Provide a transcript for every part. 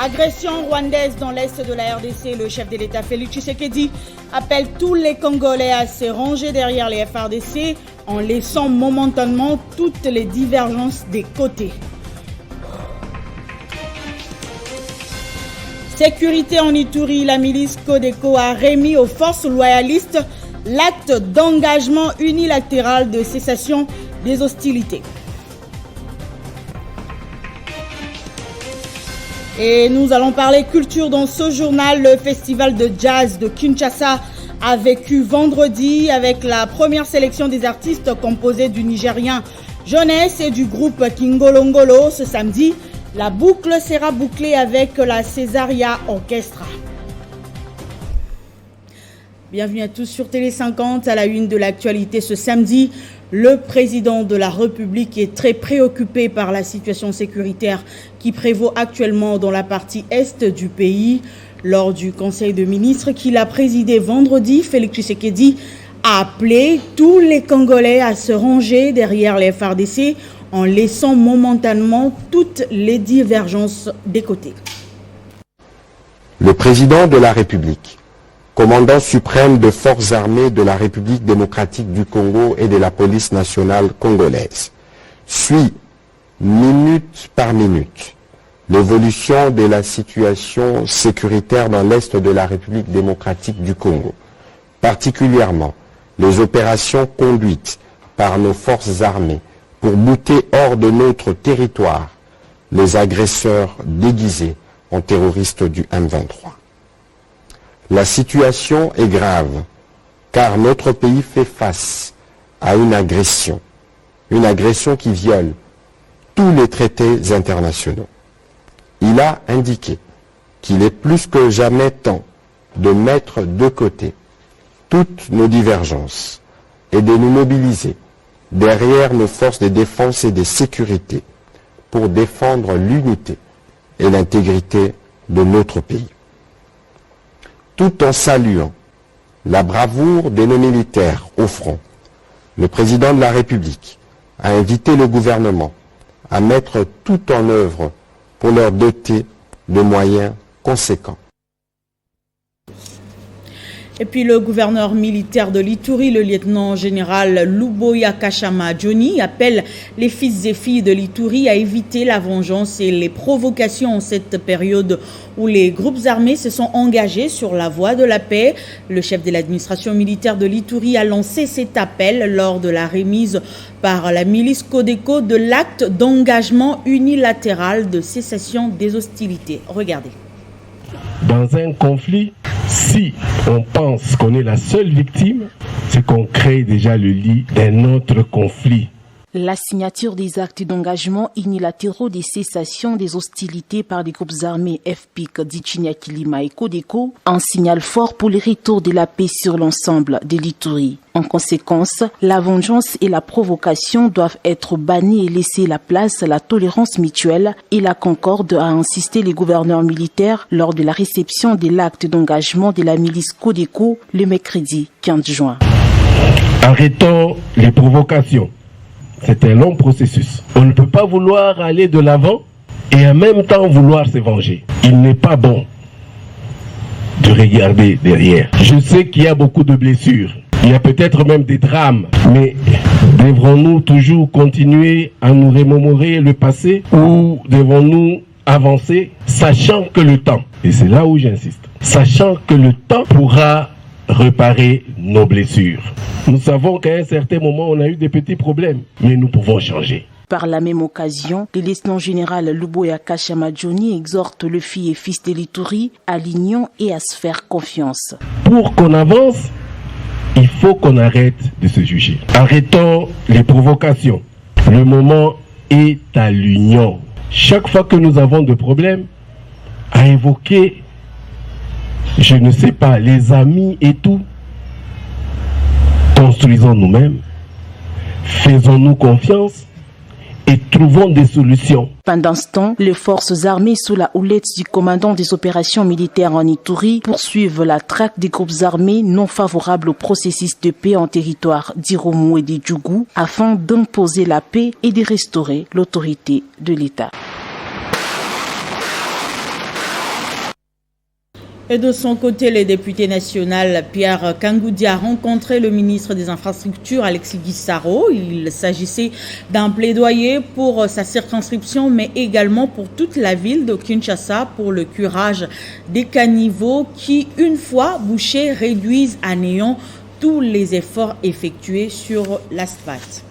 Agression rwandaise dans l'est de la RDC, le chef de l'État Félix Tshisekedi appelle tous les Congolais à se ranger derrière les FARDC en laissant momentanément toutes les divergences des côtés. Sécurité en Ituri, la milice Codeco a remis aux forces loyalistes l'acte d'engagement unilatéral de cessation des hostilités. Et nous allons parler culture dans ce journal. Le festival de jazz de Kinshasa a vécu vendredi avec la première sélection des artistes composés du Nigérien Jeunesse et du groupe Kingolongolo. Ce samedi, la boucle sera bouclée avec la Césaria Orchestra. Bienvenue à tous sur Télé 50. À la une de l'actualité ce samedi, le président de la République est très préoccupé par la situation sécuritaire qui prévaut actuellement dans la partie est du pays. Lors du Conseil de ministres qu'il a présidé vendredi, Félix Tshisekedi a appelé tous les Congolais à se ranger derrière les FARDC en laissant momentanément toutes les divergences des côtés. Le président de la République, commandant suprême des forces armées de la République démocratique du Congo et de la police nationale congolaise, suit minute par minute l'évolution de la situation sécuritaire dans l'est de la République démocratique du Congo, particulièrement les opérations conduites par nos forces armées pour bouter hors de notre territoire les agresseurs déguisés en terroristes du M23. La situation est grave, car notre pays fait face à une agression qui viole tous les traités internationaux. Il a indiqué qu'il est plus que jamais temps de mettre de côté toutes nos divergences et de nous mobiliser derrière nos forces de défense et de sécurité pour défendre l'unité et l'intégrité de notre pays. Tout en saluant la bravoure de nos militaires au front, le président de la République a invité le gouvernement à mettre tout en œuvre pour leur doter de moyens conséquents. Et puis le gouverneur militaire de l'Ituri, le lieutenant-général Luboya Kashama Johnny, appelle les fils et filles de l'Ituri à éviter la vengeance et les provocations en cette période où les groupes armés se sont engagés sur la voie de la paix. Le chef de l'administration militaire de l'Ituri a lancé cet appel lors de la remise par la milice Codeco de l'acte d'engagement unilatéral de cessation des hostilités. Regardez. Dans un conflit, si on pense qu'on est la seule victime, c'est qu'on crée déjà le lit d'un autre conflit. La signature des actes d'engagement unilatéraux des cessations des hostilités par les groupes armés FPIC, Dichinakilima et Codeco, un signal fort pour le retour de la paix sur l'ensemble de l'Ituri. En conséquence, la vengeance et la provocation doivent être bannies et laisser la place à la tolérance mutuelle et la concorde, a insisté les gouverneurs militaires lors de la réception de l'acte d'engagement de la milice Codeco le mercredi 15 juin. Arrêtons les provocations. C'est un long processus. On ne peut pas vouloir aller de l'avant et en même temps vouloir se venger. Il n'est pas bon de regarder derrière. Je sais qu'il y a beaucoup de blessures. Il y a peut-être même des drames. Mais devrons-nous toujours continuer à nous remémorer le passé ou devons-nous avancer, sachant que le temps, et c'est là où j'insiste, sachant que le temps pourra réparer nos blessures. Nous savons qu'à un certain moment, on a eu des petits problèmes, mais nous pouvons changer. Par la même occasion, le lieutenant-général Luboya Kashama Johnny exhorte le fils et fils de l'Ituri à l'union et à se faire confiance. Pour qu'on avance, il faut qu'on arrête de se juger. Arrêtons les provocations. Le moment est à l'union. Chaque fois que nous avons des problèmes, à évoquer, je ne sais pas, les amis et tout, construisons nous-mêmes, faisons-nous confiance et trouvons des solutions. Pendant ce temps, les forces armées sous la houlette du commandant des opérations militaires en Ituri poursuivent la traque des groupes armés non favorables au processus de paix en territoire d'Irumu et de Djougou afin d'imposer la paix et de restaurer l'autorité de l'État. Et de son côté, le député national Pierre Kangoudi a rencontré le ministre des Infrastructures Alexis Guissaro. Il s'agissait d'un plaidoyer pour sa circonscription, mais également pour toute la ville de Kinshasa pour le curage des caniveaux qui, une fois bouchés, réduisent à néant tous les efforts effectués sur l'asphalte.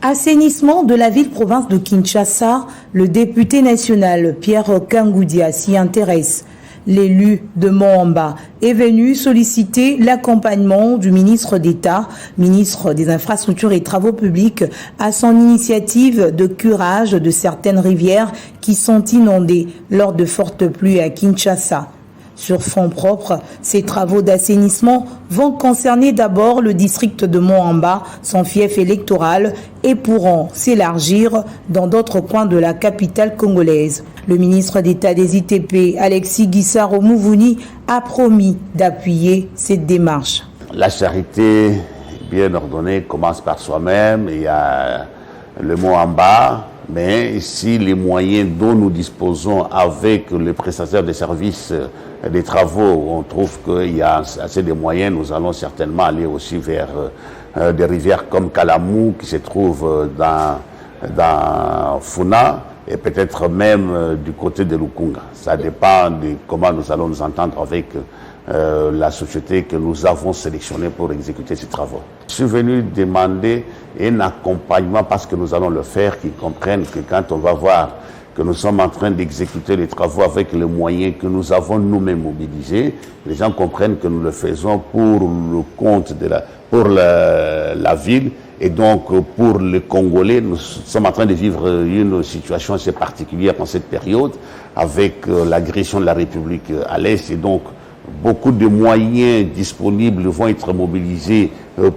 Assainissement de la ville-province de Kinshasa, le député national Pierre Kangoudi s'y intéresse. L'élu de Moamba est venu solliciter l'accompagnement du ministre d'État, ministre des Infrastructures et Travaux publics, à son initiative de curage de certaines rivières qui sont inondées lors de fortes pluies à Kinshasa. Sur fonds propres, ces travaux d'assainissement vont concerner d'abord le district de Moamba, son fief électoral, et pourront s'élargir dans d'autres coins de la capitale congolaise. Le ministre d'État des ITP, Alexis Guissaro Mouvouni, a promis d'appuyer cette démarche. La charité bien ordonnée commence par soi-même. Il y a le Moamba, mais ici les moyens dont nous disposons avec les prestataires de services des travaux, on trouve qu'il y a assez de moyens. Nous allons certainement aller aussi vers des rivières comme Kalamou qui se trouve dans Funa et peut-être même du côté de Lukunga. Ça dépend de comment nous allons nous entendre avec la société que nous avons sélectionnée pour exécuter ces travaux. Je suis venu demander un accompagnement parce que nous allons le faire, qu'ils comprennent que quand on va voir que nous sommes en train d'exécuter les travaux avec les moyens que nous avons nous-mêmes mobilisés, les gens comprennent que nous le faisons pour le compte de la ville et donc pour les Congolais. Nous sommes en train de vivre une situation assez particulière en cette période avec l'agression de la République à l'Est et donc beaucoup de moyens disponibles vont être mobilisés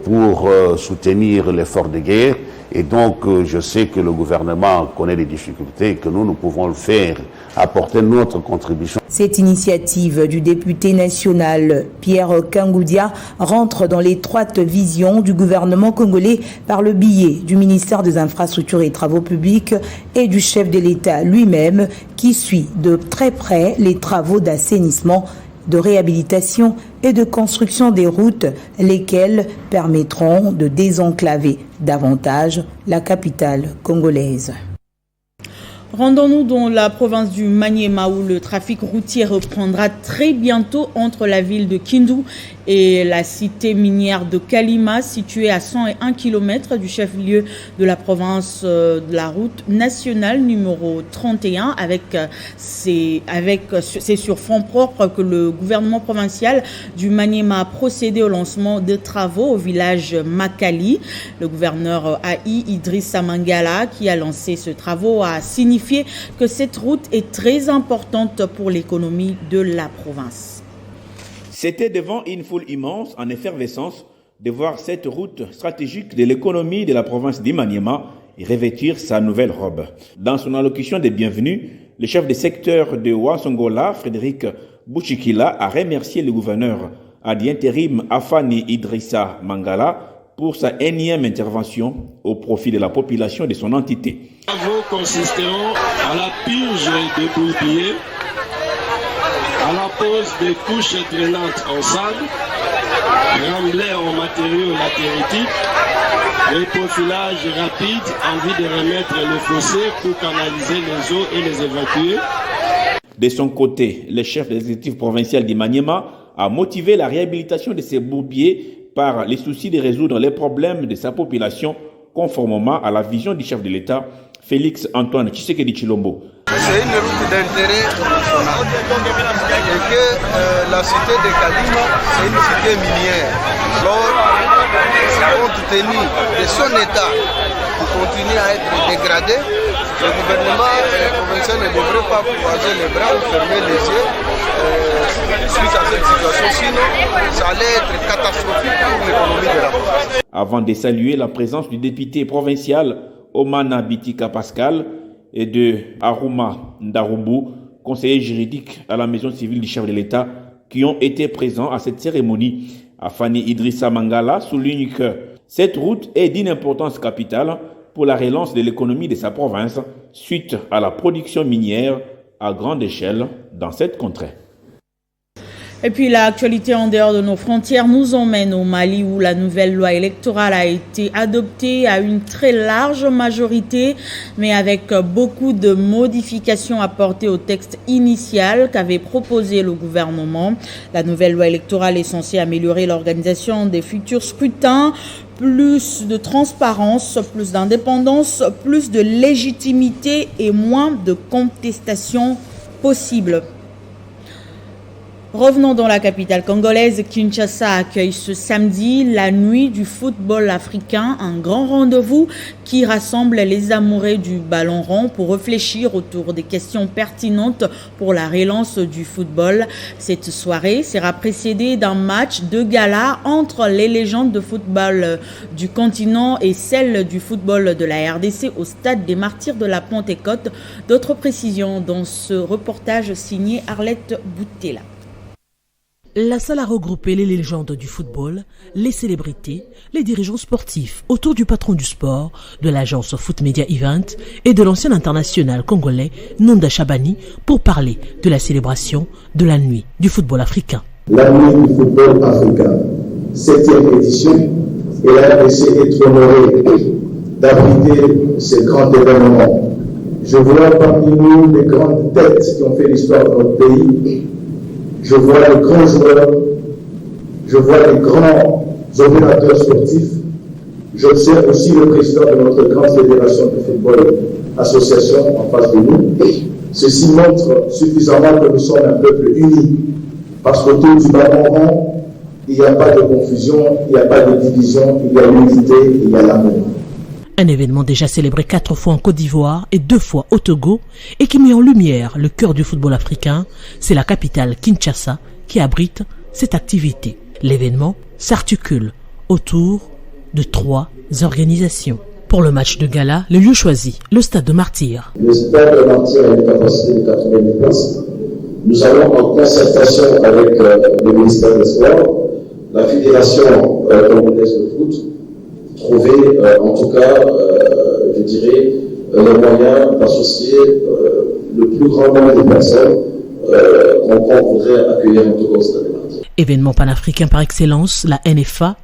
pour soutenir l'effort de guerre. Et donc, je sais que le gouvernement connaît les difficultés et que nous pouvons le faire, apporter notre contribution. Cette initiative du député national Pierre Kangoudia rentre dans l'étroite vision du gouvernement congolais par le biais du ministère des Infrastructures et Travaux publics et du chef de l'État lui-même qui suit de très près les travaux d'assainissement, de réhabilitation et de construction des routes, lesquelles permettront de désenclaver davantage la capitale congolaise. Rendons-nous dans la province du Maniema où le trafic routier reprendra très bientôt entre la ville de Kindu et la cité minière de Kalima, située à 101 km du chef-lieu de la province de la route nationale numéro 31. C'est sur fonds propres que le gouvernement provincial du Maniema a procédé au lancement de travaux au village Makali. Le gouverneur AI Idrissa Mangala, qui a lancé ce travaux, a signifié que cette route est très importante pour l'économie de la province. C'était devant une foule immense en effervescence de voir cette route stratégique de l'économie de la province d'Imaniema revêtir sa nouvelle robe. Dans son allocution de bienvenue, le chef de secteur de Wansongola, Frédéric Bouchikila, a remercié le gouverneur ad intérim Afani Idrissa Mangala pour sa énième intervention au profit de la population de son entité. Les travaux consisteront à la purge des bourbiers, à la pose des couches drainantes en sable, remblais en matériaux latéritiques, reprofilage rapide en vue de remettre le fossé pour canaliser les eaux et les évacuer. De son côté, le chef de l'exécutif provincial d'Imaniema a motivé la réhabilitation de ces bourbiers par les soucis de résoudre les problèmes de sa population conformément à la vision du chef de l'État, Félix Antoine Tshisekedi Tshilombo. C'est une route d'intérêt national et que la cité de Kalima, c'est une cité minière. Alors, compte tenu de son état qui continue à être dégradé, le gouvernement provincial ne devrait pas croiser les bras ou fermer les yeux suite à cette situation. Sinon, ça allait être catastrophique pour l'économie de la province. Avant de saluer la présence du député provincial Omana Bitika Pascal et de Aruma Ndarubu, conseiller juridique à la maison civile du chef de l'État, qui ont été présents à cette cérémonie. Afani Idrissa Mangala souligne que cette route est d'une importance capitale pour la relance de l'économie de sa province suite à la production minière à grande échelle dans cette contrée. Et puis l'actualité en dehors de nos frontières nous emmène au Mali où la nouvelle loi électorale a été adoptée à une très large majorité, mais avec beaucoup de modifications apportées au texte initial qu'avait proposé le gouvernement. La nouvelle loi électorale est censée améliorer l'organisation des futurs scrutins, plus de transparence, plus d'indépendance, plus de légitimité et moins de contestation possible. Revenons dans la capitale congolaise. Kinshasa accueille ce samedi la nuit du football africain, un grand rendez-vous qui rassemble les amoureux du ballon rond pour réfléchir autour des questions pertinentes pour la relance du football. Cette soirée sera précédée d'un match de gala entre les légendes de football du continent et celles du football de la RDC au stade des Martyrs de la Pentecôte. D'autres précisions dans ce reportage signé Arlette Boutella. La salle a regroupé les légendes du football, les célébrités, les dirigeants sportifs autour du patron du sport, de l'agence Foot Media Event et de l'ancien international congolais Nonda Chabani pour parler de la célébration de la nuit du football africain. La nuit du football africain, 7e édition, et la RDC est honorée d'abriter ce grand événement. Je vois parmi nous les grandes têtes qui ont fait l'histoire de notre pays. Je vois les grands joueurs, je vois les grands opérateurs sportifs. J'observe aussi le président de notre grande fédération de football, association en face de nous. Ceci montre suffisamment que nous sommes un peuple uni, parce qu'autour du ballon rond, il n'y a pas de confusion, il n'y a pas de division, il y a l'unité, il y a l'amour. Un événement déjà célébré 4 fois en Côte d'Ivoire et 2 fois au Togo et qui met en lumière le cœur du football africain, c'est la capitale Kinshasa qui abrite cette activité. L'événement s'articule autour de 3 organisations. Pour le match de gala, le lieu choisi, le stade de Martyrs. Le stade de Martyrs a une capacité de 80 000 places. Nous allons en concertation avec le ministère des Sports, la Fédération congolaise de foot, trouver en tout cas, je dirais, les moyens d'associer le plus grand nombre de personnes qu'on voudrait accueillir en tout cas au stade de Martyrs. Événement panafricain par excellence, la NFA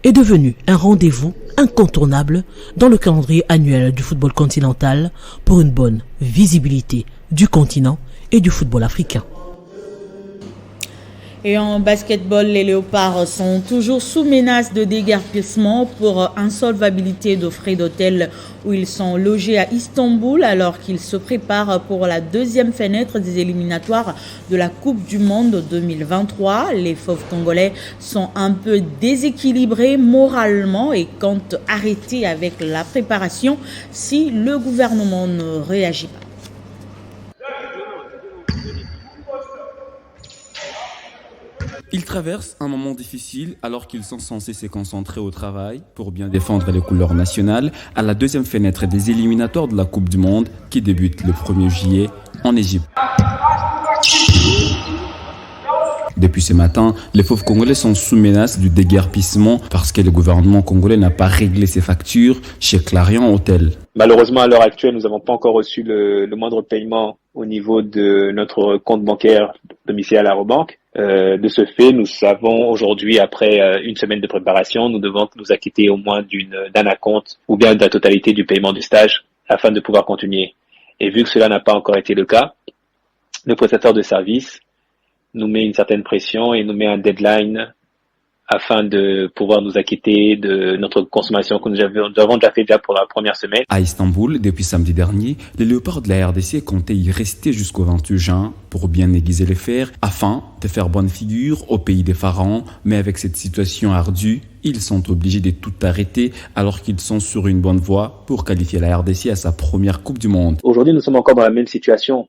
est devenue un rendez-vous incontournable dans le calendrier annuel du football continental pour une bonne visibilité du continent et du football africain. Et en basketball, les Léopards sont toujours sous menace de déguerpissement pour insolvabilité de frais d'hôtel où ils sont logés à Istanbul alors qu'ils se préparent pour la deuxième fenêtre des éliminatoires de la Coupe du Monde 2023. Les Fauves congolais sont un peu déséquilibrés moralement et comptent arrêter avec la préparation si le gouvernement ne réagit pas. Ils traversent un moment difficile alors qu'ils sont censés se concentrer au travail pour bien défendre les couleurs nationales à la deuxième fenêtre des éliminatoires de la Coupe du Monde qui débute le 1er juillet en Égypte. Depuis ce matin, les Fauves congolais sont sous menace du déguerpissement parce que le gouvernement congolais n'a pas réglé ses factures chez Clarion Hôtel. Malheureusement, à l'heure actuelle, nous n'avons pas encore reçu le moindre paiement au niveau de notre compte bancaire domicilié à l'Arobanque. De ce fait, nous savons aujourd'hui, après une semaine de préparation, nous devons nous acquitter au moins d'un acompte ou bien de la totalité du paiement du stage afin de pouvoir continuer. Et vu que cela n'a pas encore été le cas, le prestataire de service nous met une certaine pression et nous met un deadline afin de pouvoir nous acquitter de notre consommation que nous avons déjà fait pour la première semaine. À Istanbul, depuis samedi dernier, les Léopards de la RDC comptaient y rester jusqu'au 28 juin pour bien aiguiser les fers afin de faire bonne figure au pays des pharaons. Mais avec cette situation ardue, ils sont obligés de tout arrêter alors qu'ils sont sur une bonne voie pour qualifier la RDC à sa première Coupe du Monde. Aujourd'hui, nous sommes encore dans la même situation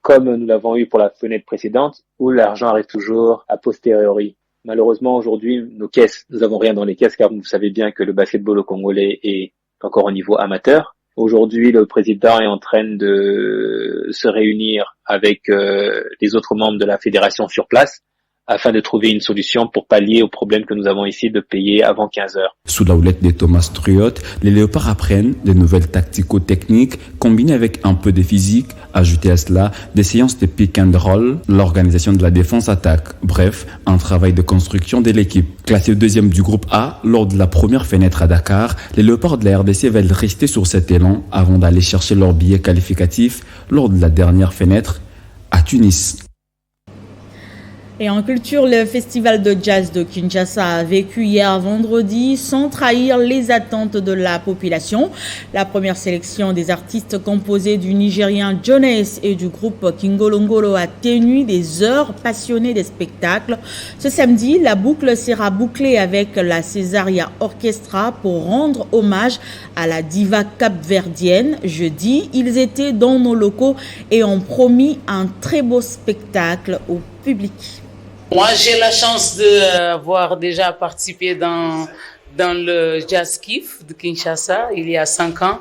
comme nous l'avons eu pour la fenêtre précédente où l'argent arrive toujours a posteriori. Malheureusement, aujourd'hui, nos caisses, nous n'avons rien dans les caisses car vous savez bien que le basketball au congolais est encore au niveau amateur. Aujourd'hui, le président est en train de se réunir avec les autres membres de la fédération sur place afin de trouver une solution pour pallier au problème que nous avons ici de payer avant 15 heures. Sous la houlette de Thomas Truot, les Léopards apprennent de nouvelles tactico-techniques combinées avec un peu de physique. Ajoutez à cela des séances de pick and roll, l'organisation de la défense attaque. Bref, un travail de construction de l'équipe. Classé deuxième du groupe A, lors de la première fenêtre à Dakar, les Léopards de la RDC veulent rester sur cet élan avant d'aller chercher leur billet qualificatif lors de la dernière fenêtre à Tunis. Et en culture, le festival de jazz de Kinshasa a vécu hier vendredi sans trahir les attentes de la population. La première sélection des artistes composés du Nigérien Jones et du groupe Kingolongolo a tenu des heures passionnées des spectacles. Ce samedi, la boucle sera bouclée avec la Césaria Orchestra pour rendre hommage à la diva capverdienne. Jeudi, ils étaient dans nos locaux et ont promis un très beau spectacle au public. Moi, j'ai la chance d'avoir déjà participé dans le Jazz Kiff de Kinshasa il y a 5 ans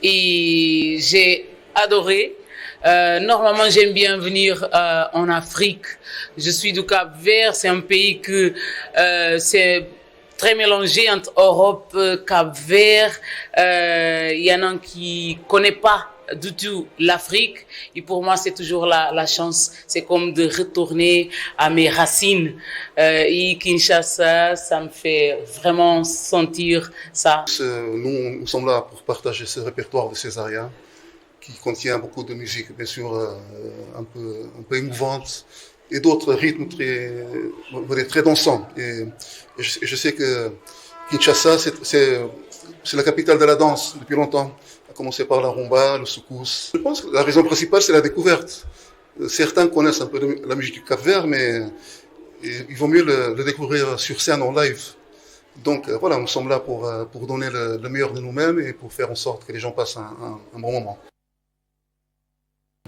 et j'ai adoré. Normalement, j'aime bien venir en Afrique. Je suis du Cap-Vert, c'est un pays que c'est très mélangé entre Europe, Cap-Vert. Il y en a qui connaissent pas du tout l'Afrique et pour moi c'est toujours la chance, c'est comme de retourner à mes racines et Kinshasa, ça me fait vraiment sentir ça. Nous sommes là pour partager ce répertoire de Césaria qui contient beaucoup de musique bien sûr un peu émouvante et d'autres rythmes très dansants et je sais que Kinshasa c'est la capitale de la danse depuis longtemps. À commencer par la rumba, le soukous. Je pense que la raison principale, c'est la découverte. Certains connaissent un peu la musique du Cap-Vert, mais il vaut mieux le découvrir sur scène en live. Donc voilà, nous sommes là pour donner le meilleur de nous-mêmes et pour faire en sorte que les gens passent un bon moment.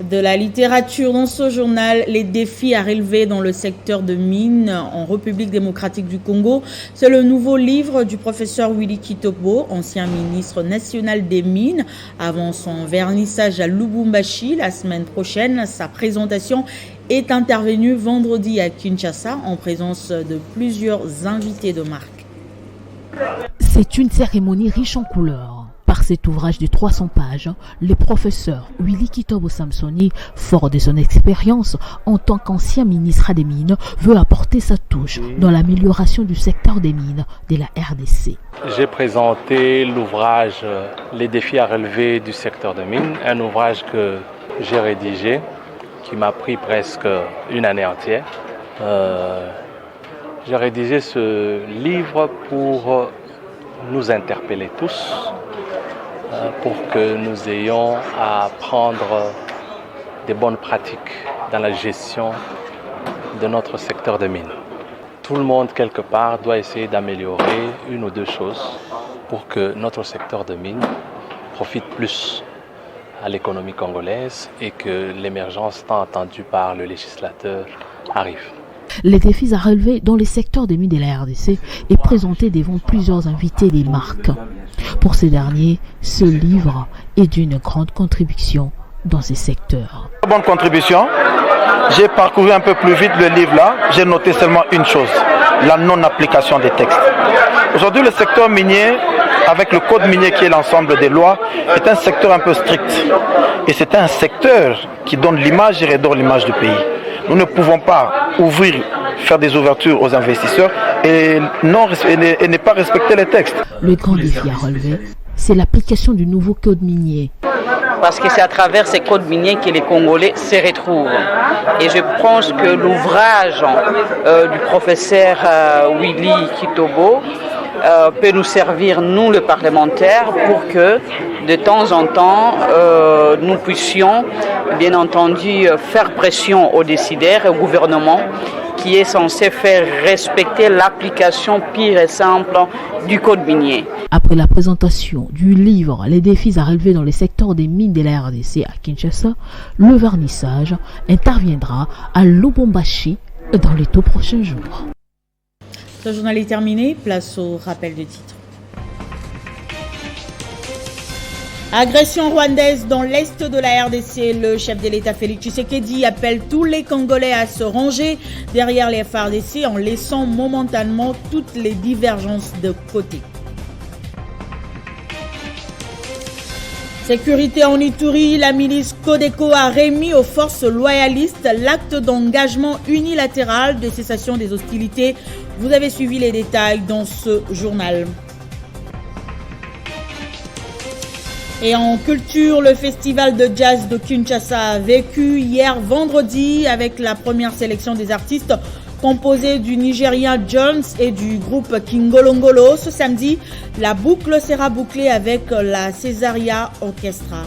De la littérature dans ce journal, les défis à relever dans le secteur de mines en République démocratique du Congo. C'est le nouveau livre du professeur Willy Kitobo, ancien ministre national des Mines, avant son vernissage à Lubumbashi la semaine prochaine. Sa présentation est intervenue vendredi à Kinshasa en présence de plusieurs invités de marque. C'est une cérémonie riche en couleurs. Par cet ouvrage de 300 pages, le professeur Willy Kitobo Samsoni, fort de son expérience en tant qu'ancien ministre des Mines, veut apporter sa touche dans l'amélioration du secteur des mines de la RDC. J'ai présenté l'ouvrage Les défis à relever du secteur des mines, un ouvrage que j'ai rédigé, qui m'a pris presque une année entière. J'ai rédigé ce livre pour nous interpeller tous, pour que nous ayons à prendre des bonnes pratiques dans la gestion de notre secteur de mines. Tout le monde, quelque part, doit essayer d'améliorer une ou deux choses pour que notre secteur de mines profite plus à l'économie congolaise et que l'émergence tant attendue par le législateur arrive. Les défis à relever dans les secteurs des mines de la RDC est présenté devant plusieurs invités des marques. Pour ces derniers, ce livre est d'une grande contribution dans ces secteurs. Bonne contribution. J'ai parcouru un peu plus vite le livre là. J'ai noté seulement une chose, la non-application des textes. Aujourd'hui, le secteur minier, avec le code minier qui est l'ensemble des lois, est un secteur un peu strict. Et c'est un secteur qui donne l'image et redonne l'image du pays. Nous ne pouvons pas faire des ouvertures aux investisseurs et ne pas respecter les textes. Le grand défi à relever, c'est l'application du nouveau code minier. Parce que c'est à travers ces codes miniers que les Congolais se retrouvent. Et je pense que l'ouvrage du professeur Willy Kitobo peut nous servir, nous les parlementaires, pour que de temps en temps, nous puissions, bien entendu, faire pression aux décideurs et au gouvernement qui est censé faire respecter l'application pure et simple du code minier. Après la présentation du livre Les défis à relever dans les secteurs des mines de la RDC à Kinshasa, le vernissage interviendra à Lubumbashi dans les tout prochains jours. Ce journal est terminé, place au rappel de titres. Agression rwandaise dans l'est de la RDC. Le chef de l'État Félix Tshisekedi appelle tous les Congolais à se ranger derrière les FARDC en laissant momentanément toutes les divergences de côté. Sécurité en Ituri, la milice Codeco a remis aux forces loyalistes l'acte d'engagement unilatéral de cessation des hostilités. Vous avez suivi les détails dans ce journal. Et en culture, le festival de jazz de Kinshasa a vécu hier vendredi avec la première sélection des artistes composée du Nigérien Jones et du groupe Kingolongolo. Ce samedi, la boucle sera bouclée avec la Césaria Orchestra.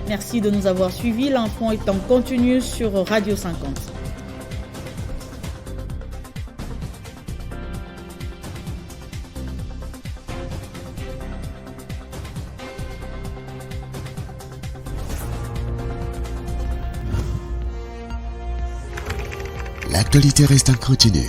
Merci de nous avoir suivis. L'info est en continu sur Radio 50. L'actualité reste en continu